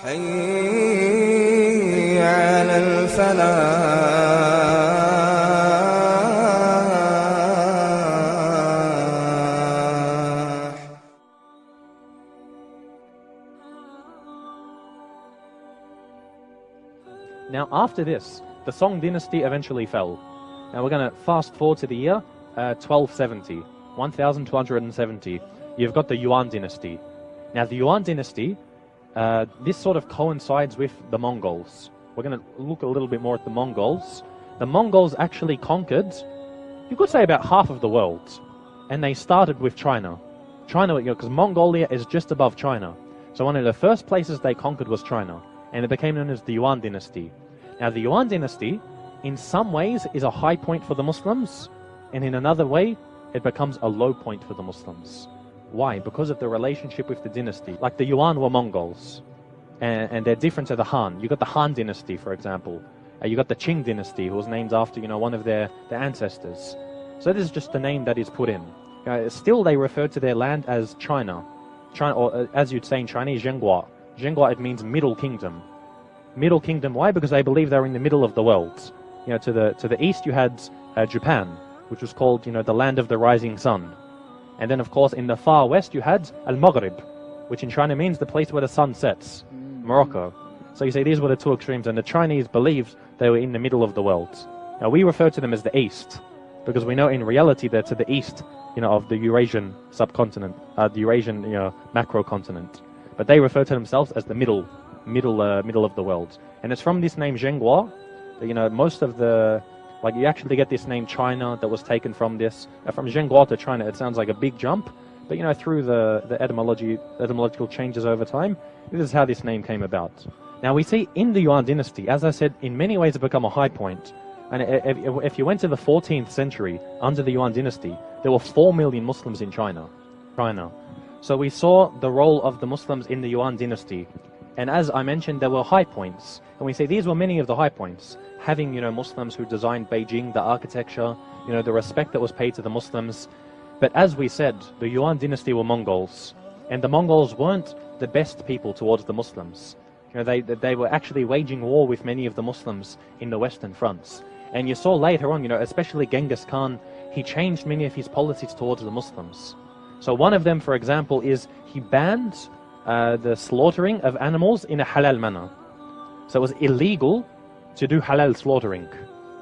حي على الفلاح. Now, after this, the Song dynasty eventually fell. Now, we're going to fast forward to the year 1270, 1270. You've got the Yuan dynasty. Now, the Yuan dynasty, this sort of coincides with the Mongols. We're going to look a little bit more at the Mongols. The Mongols actually conquered, you could say, about half of the world. And they started with China. China, because Mongolia is just above China. So one of the first places they conquered was China. And it became known as the Yuan dynasty. Now, the Yuan dynasty, in some ways, is a high point for the Muslims, and in another way, it becomes a low point for the Muslims. Why? Because of the relationship with the dynasty. Like the Yuan were Mongols, and they're different to the Han. You got the Han dynasty, for example. You got the Qing dynasty, who was named after, one of their ancestors. So this is just the name that is put in. Still, they refer to their land as China. Or as you'd say in Chinese, Zhenghua. Zhenghua, it means Middle Kingdom. Middle Kingdom, why? Because they believe they're in the middle of the world. To the east you had Japan, which was called, the land of the rising sun. And then, of course, in the far west you had Al-Maghrib, which in China means the place where the sun sets, Morocco. So you see, these were the two extremes, and the Chinese believed they were in the middle of the world. Now, we refer to them as the East, because we know in reality they're to the east, of the Eurasian subcontinent, the Eurasian, macrocontinent. But they refer to themselves as the middle of the world. And it's from this name Zhenghua that, most of the, you actually get this name China that was taken from this. From Zhenghua to China, it sounds like a big jump. But, through the etymological changes over time, this is how this name came about. Now, we see in the Yuan dynasty, as I said, in many ways it become a high point. And if you went to the 14th century, under the Yuan dynasty, there were 4 million Muslims in China. So we saw the role of the Muslims in the Yuan dynasty. And as I mentioned, there were high points. And we say these were many of the high points. Having, Muslims who designed Beijing, the architecture, the respect that was paid to the Muslims. But as we said, the Yuan dynasty were Mongols. And the Mongols weren't the best people towards the Muslims. They were actually waging war with many of the Muslims in the Western fronts. And you saw later on, especially Genghis Khan, he changed many of his policies towards the Muslims. So one of them, for example, is he banned the slaughtering of animals in a halal manner. So it was illegal to do halal slaughtering.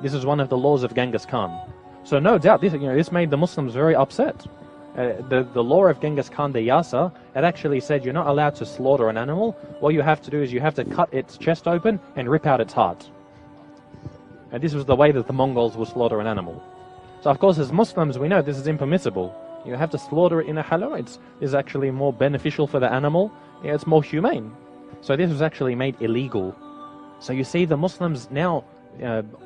This is one of the laws of Genghis Khan. So no doubt, this made the Muslims very upset. The law of Genghis Khan, the Yasa, it actually said you're not allowed to slaughter an animal. What you have to do is you have to cut its chest open and rip out its heart. And this was the way that the Mongols would slaughter an animal. So of course, as Muslims, we know this is impermissible. You have to slaughter it in a halal. It's actually more beneficial for the animal. It's more humane. So this was actually made illegal. So you see, the Muslims now,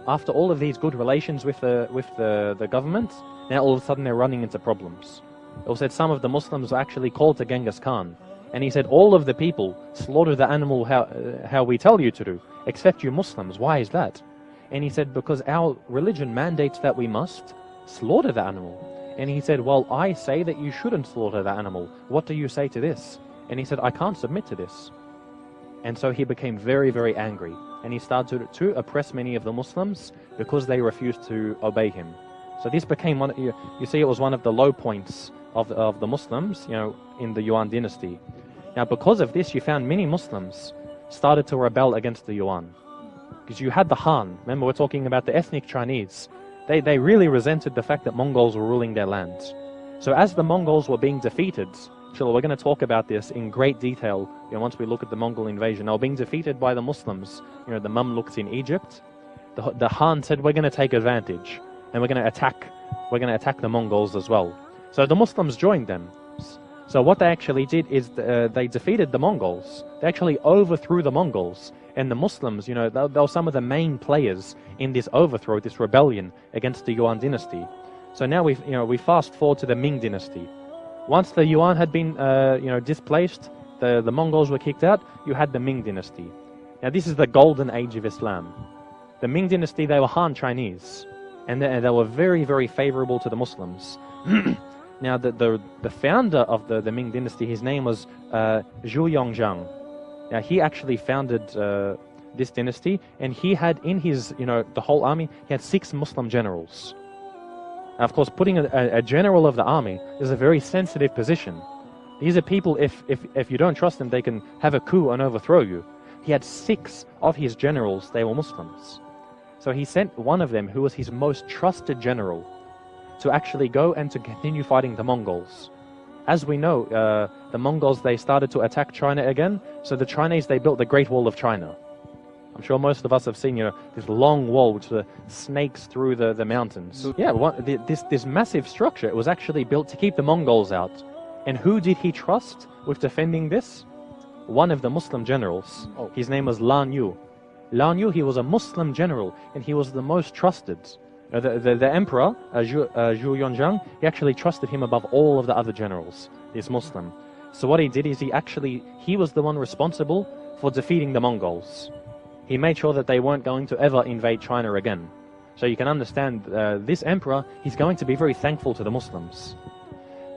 after all of these good relations with the government, now all of a sudden they're running into problems. It was said some of the Muslims were actually called to Genghis Khan, and he said, all of the people slaughter the animal how we tell you to do, except you Muslims. Why is that? And he said, because our religion mandates that we must slaughter the animal. And he said, well, I say that you shouldn't slaughter the animal. What do you say to this? And he said, I can't submit to this. And so he became very, very angry. And he started to oppress many of the Muslims because they refused to obey him. So this became one, you see, it was one of the low points of the Muslims, in the Yuan dynasty. Now, because of this, you found many Muslims started to rebel against the Yuan. Because you had the Han. Remember, we're talking about the ethnic Chinese. They really resented the fact that Mongols were ruling their lands. So as the Mongols were being defeated, inshallah, we're going to talk about this in great detail once we look at the Mongol invasion. They were being defeated by the Muslims, the Mamluks in Egypt. The Han said, we're going to take advantage, and we're going to attack the Mongols as well. So the Muslims joined them. So what they actually did is they defeated the Mongols. They actually overthrew the Mongols. And the Muslims, they were some of the main players in this overthrow, this rebellion against the Yuan dynasty. So now we fast forward to the Ming dynasty. Once the Yuan had been, displaced, the Mongols were kicked out, you had the Ming dynasty. Now this is the golden age of Islam. The Ming dynasty, they were Han Chinese. And they were very, very favorable to the Muslims. Now the founder of the Ming dynasty, his name was Zhu Yongzhang. Now, he actually founded this dynasty, and he had in his, the whole army, he had 6 Muslim generals. Now, of course, putting a general of the army is a very sensitive position. These are people, if you don't trust them, they can have a coup and overthrow you. He had 6 of his generals, they were Muslims. So he sent one of them, who was his most trusted general, to actually go and to continue fighting the Mongols. As we know, the Mongols, they started to attack China again, so the Chinese, they built the Great Wall of China. I'm sure most of us have seen, this long wall which snakes through the mountains. Yeah, this massive structure, it was actually built to keep the Mongols out. And who did he trust with defending this? One of the Muslim generals. His name was Lan Yu. Lan Yu, he was a Muslim general, and he was the most trusted. The emperor, Zhu Yonzhang, he actually trusted him above all of the other generals, this Muslim. So what he did is he was the one responsible for defeating the Mongols. He made sure that they weren't going to ever invade China again. So you can understand, this emperor, he's going to be very thankful to the Muslims.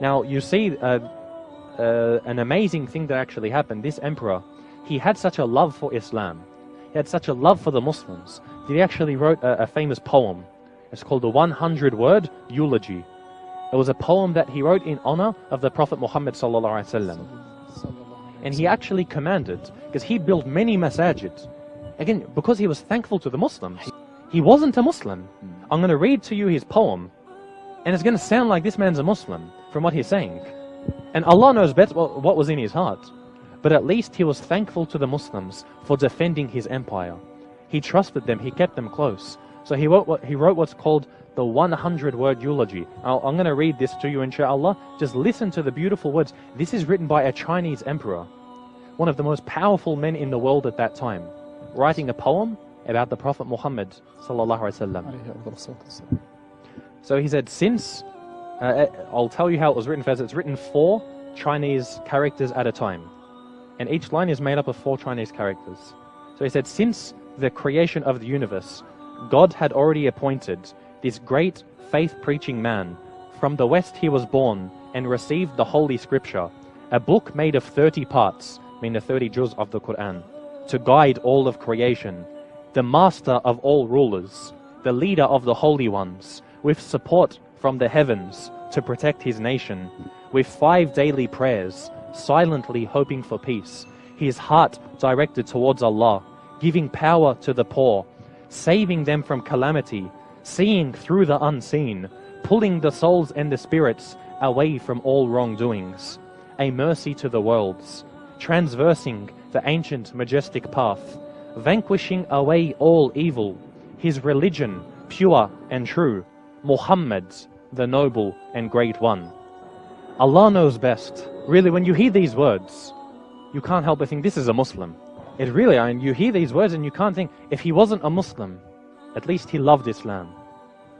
Now, you see an amazing thing that actually happened. This emperor, he had such a love for Islam. He had such a love for the Muslims that he actually wrote a famous poem. It's called the 100-word eulogy. It was a poem that he wrote in honor of the Prophet Muhammad sallallahu alaihi wasallam. And he actually commanded, because he built many masajid, again, because he was thankful to the Muslims. He wasn't a Muslim. I'm going to read to you his poem, and it's going to sound like this man's a Muslim from what he's saying. And Allah knows best what was in his heart. But at least he was thankful to the Muslims for defending his empire. He trusted them, he kept them close. So he wrote what's called the 100-word eulogy. I'm going to read this to you, inshallah. Just listen to the beautiful words. This is written by a Chinese emperor, one of the most powerful men in the world at that time, writing a poem about the Prophet Muhammad sallallahu alaihi wasallam. So he said, I'll tell you how it was written first. It's written 4 Chinese characters at a time. And each line is made up of 4 Chinese characters. So he said, since the creation of the universe, God had already appointed this great faith-preaching man. From the West he was born and received the Holy Scripture, a book made of 30 parts, meaning the 30 juz of the Quran, to guide all of creation, the master of all rulers, the leader of the holy ones, with support from the heavens to protect his nation, with 5 daily prayers, silently hoping for peace, his heart directed towards Allah, giving power to the poor, saving them from calamity, seeing through the unseen, pulling the souls and the spirits away from all wrongdoings, a mercy to the worlds, transversing the ancient majestic path, vanquishing away all evil, his religion pure and true, Muhammad, the noble and great one. Allah knows best. Really, when you hear these words, you can't help but think this is a Muslim. It really, you hear these words and you can't think, if he wasn't a Muslim, at least he loved Islam.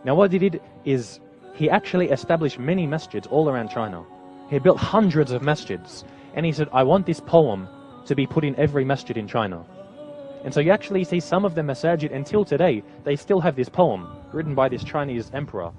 Now what he did is, he actually established many masjids all around China. He built hundreds of masjids. And he said, I want this poem to be put in every masjid in China. And so you actually see some of the masajid until today, they still have this poem written by this Chinese emperor.